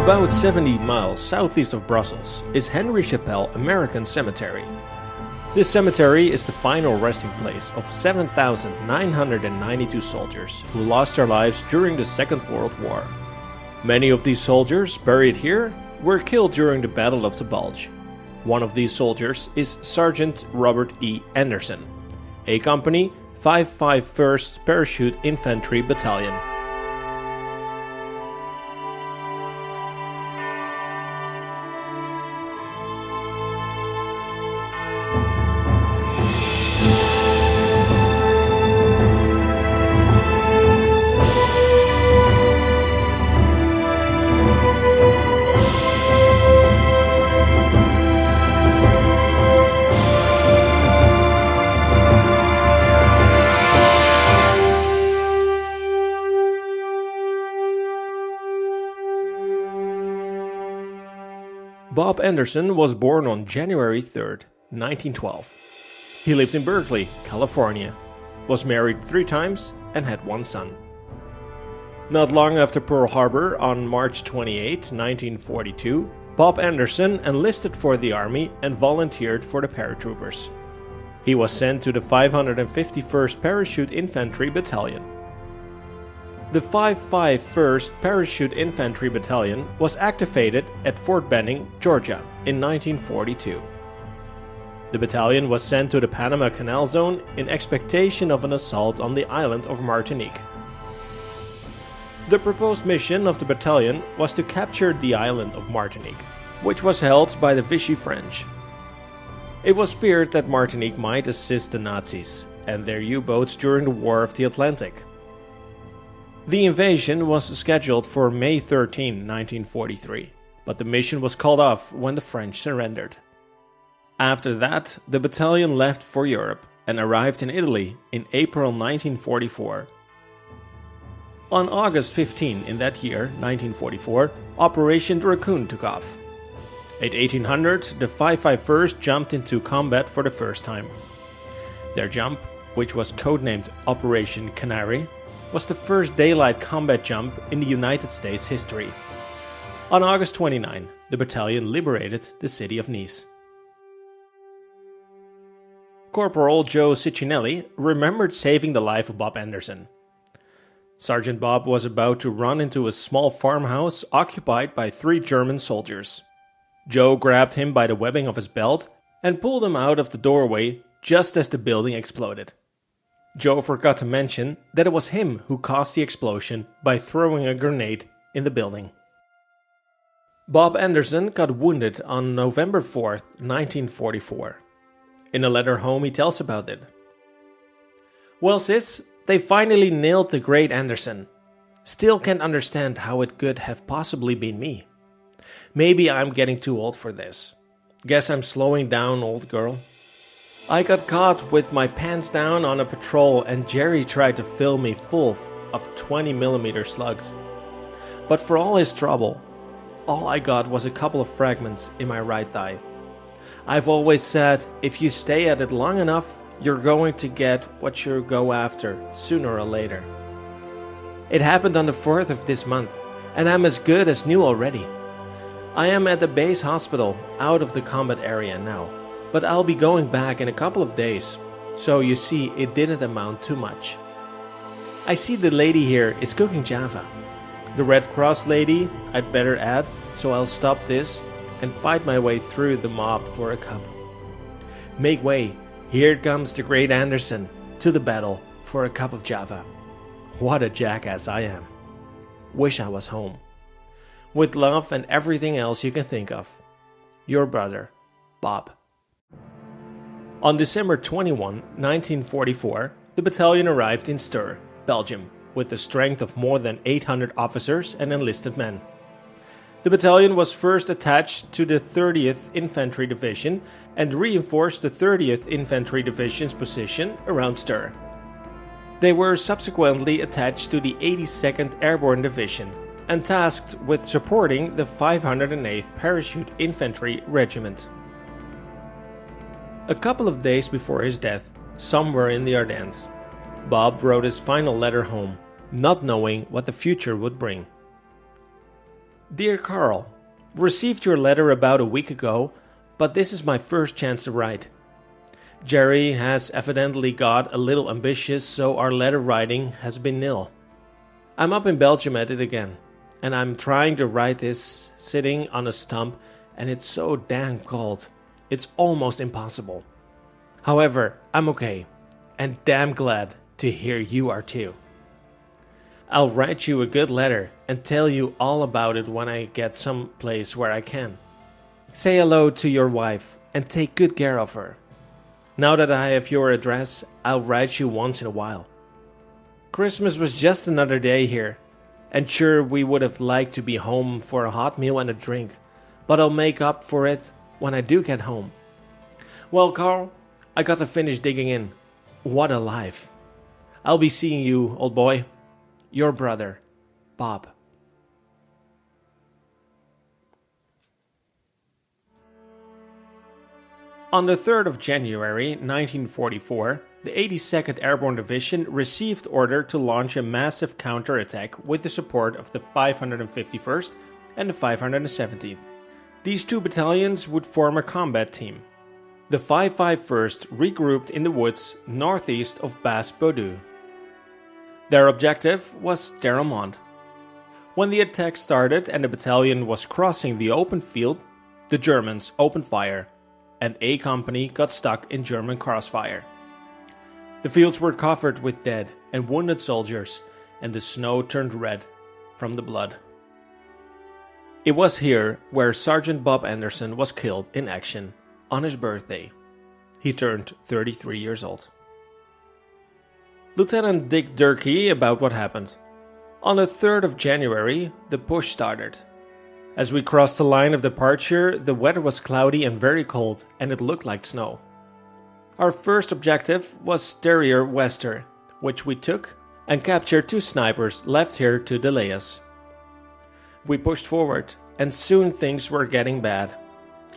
About 70 miles southeast of Brussels is Henry Chapelle American Cemetery. This cemetery is the final resting place of 7,992 soldiers who lost their lives during the Second World War. Many of these soldiers buried here were killed during the Battle of the Bulge. One of these soldiers is Sgt Robert E. Anderson, A Company 551st Parachute Infantry Battalion. Bob Anderson was born on January 3rd, 1912. He lived in Berkeley, California, was married 3 times and had 1 son. Not long after Pearl Harbor, on March 28, 1942, Bob Anderson enlisted for the Army and volunteered for the paratroopers. He was sent to the 551st Parachute Infantry Battalion. The 551st Parachute Infantry Battalion was activated at Fort Benning, Georgia in 1942. The battalion was sent to the Panama Canal Zone in expectation of an assault on the island of Martinique. The proposed mission of the battalion was to capture the island of Martinique, which was held by the Vichy French. It was feared that Martinique might assist the Nazis and their U-boats during the War of the Atlantic. The invasion was scheduled for May 13, 1943, but the mission was called off when the French surrendered. After that, the battalion left for Europe and arrived in Italy in April 1944. On August 15 in that year, 1944, Operation Raccoon took off. At 1800, the 551st jumped into combat for the first time. Their jump, which was codenamed Operation Canary, was the first daylight combat jump in the United States history. On August 29, the battalion liberated the city of Nice. Corporal Joe Ciccinelli remembered saving the life of Bob Anderson. Sergeant Bob was about to run into a small farmhouse occupied by 3 German soldiers. Joe grabbed him by the webbing of his belt and pulled him out of the doorway just as the building exploded. Joe forgot to mention that it was him who caused the explosion by throwing a grenade in the building. Bob Anderson got wounded on November 4th, 1944. In a letter home, he tells about it. "Well, sis, they finally nailed the great Anderson. Still can't understand how it could have possibly been me. Maybe I'm getting too old for this. Guess I'm slowing down, old girl. I got caught with my pants down on a patrol and Jerry tried to fill me full of 20mm slugs. But for all his trouble, all I got was a couple of fragments in my right thigh. I've always said if you stay at it long enough, you're going to get what you go after sooner or later. It happened on the 4th of this month, and I'm as good as new already. I am at the base hospital out of the combat area now. But I'll be going back in a couple of days, so you see it didn't amount to much. I see the lady here is cooking Java. The Red Cross lady, I'd better add, so I'll stop this and fight my way through the mob for a cup. Make way, here comes the great Anderson to the battle for a cup of Java. What a jackass I am. Wish I was home. With love and everything else you can think of. Your brother, Bob." On December 21, 1944, the battalion arrived in Stur, Belgium, with a strength of more than 800 officers and enlisted men. The battalion was first attached to the 30th Infantry Division and reinforced the 30th Infantry Division's position around Stur. They were subsequently attached to the 82nd Airborne Division and tasked with supporting the 508th Parachute Infantry Regiment. A couple of days before his death, somewhere in the Ardennes, Bob wrote his final letter home, not knowing what the future would bring. Dear Carl, received your letter about a week ago, but this is my first chance to write. Jerry has evidently got a little ambitious, so our letter writing has been nil. I'm up in Belgium at it again, and I'm trying to write this sitting on a stump, and it's so damn cold. It's almost impossible. However, I'm okay, and damn glad to hear you are too. I'll write you a good letter and tell you all about it when I get some place where I can. Say hello to your wife and take good care of her. Now that I have your address, I'll write you once in a while. Christmas was just another day here, and sure we would have liked to be home for a hot meal and a drink, but I'll make up for it when I do get home. Well, Carl, I got to finish digging in. What a life. I'll be seeing you, old boy. Your brother, Bob. On the 3rd of January 1944, the 82nd Airborne Division received order to launch a massive counterattack with the support of the 551st and the 517th. These two battalions would form a combat team. The 551st regrouped in the woods northeast of Bas-Bodou. Their objective was Terremont. When the attack started and the battalion was crossing the open field, the Germans opened fire, and A Company got stuck in German crossfire. The fields were covered with dead and wounded soldiers, and the snow turned red from the blood. It was here where Sgt Bob Anderson was killed in action on his birthday. He turned 33 years old. Lieutenant Dick Durkee about what happened. On the 3rd of January, the push started. As we crossed the line of departure, the weather was cloudy and very cold, and it looked like snow. Our first objective was Terrier Wester, which we took and captured 2 snipers left here to delay us. We pushed forward, and soon things were getting bad.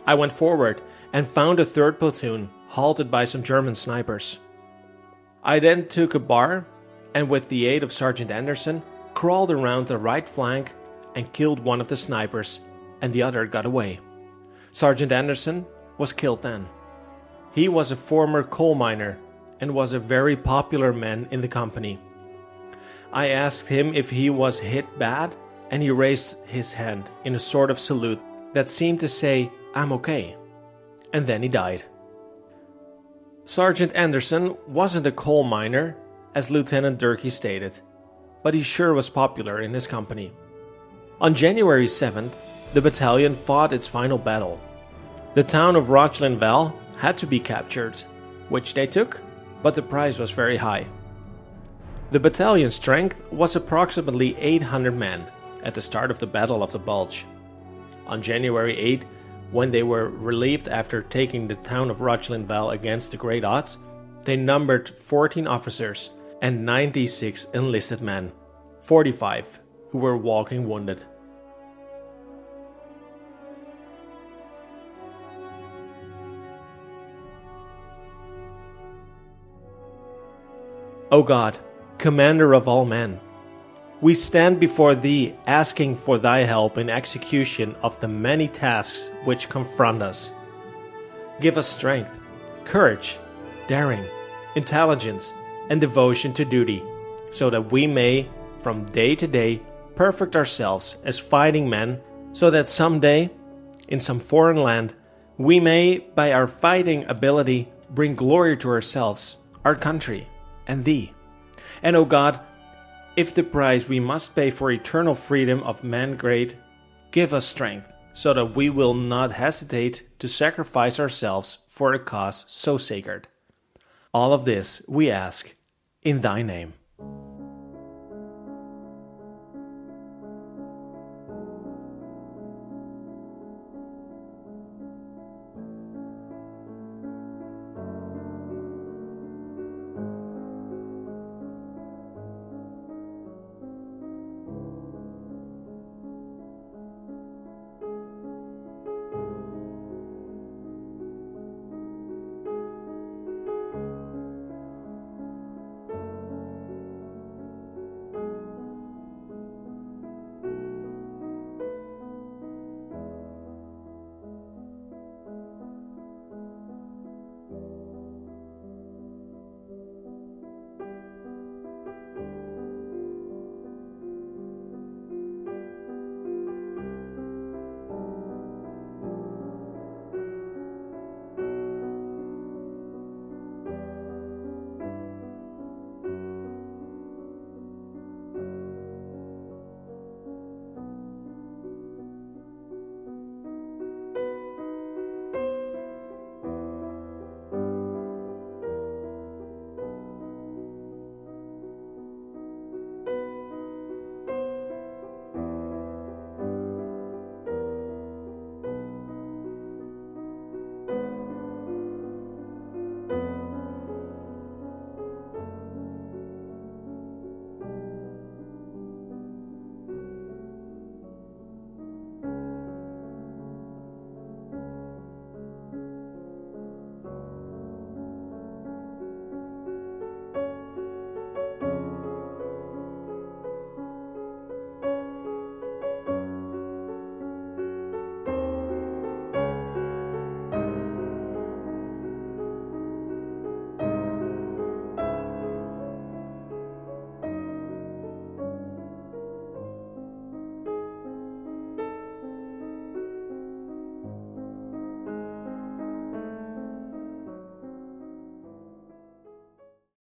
I went forward and found a 3rd platoon halted by some German snipers. I then took a bar and with the aid of Sgt Anderson crawled around the right flank and killed one of the snipers, and the other got away. Sgt Anderson was killed then. He was a former coal miner and was a very popular man in the company. I asked him if he was hit bad, and he raised his hand in a sort of salute that seemed to say, "I'm okay." And then he died. Sgt Anderson wasn't a coal miner, as Lieutenant Durkee stated, but he sure was popular in his company. On January 7th, the battalion fought its final battle. The town of Rochlinval had to be captured, which they took, but the price was very high. The battalion's strength was approximately 800 men at the start of the Battle of the Bulge. On January 8, when they were relieved after taking the town of Rochlinval against the great odds, they numbered 14 officers and 96 enlisted men, 45 who were walking wounded. O God, Commander of all men, we stand before Thee asking for Thy help in execution of the many tasks which confront us. Give us strength, courage, daring, intelligence, and devotion to duty, so that we may, from day to day, perfect ourselves as fighting men, so that someday, in some foreign land, we may, by our fighting ability, bring glory to ourselves, our country, and Thee. And O God, if the price we must pay for eternal freedom of man great, give us strength, so that we will not hesitate to sacrifice ourselves for a cause so sacred. All of this we ask in Thy name.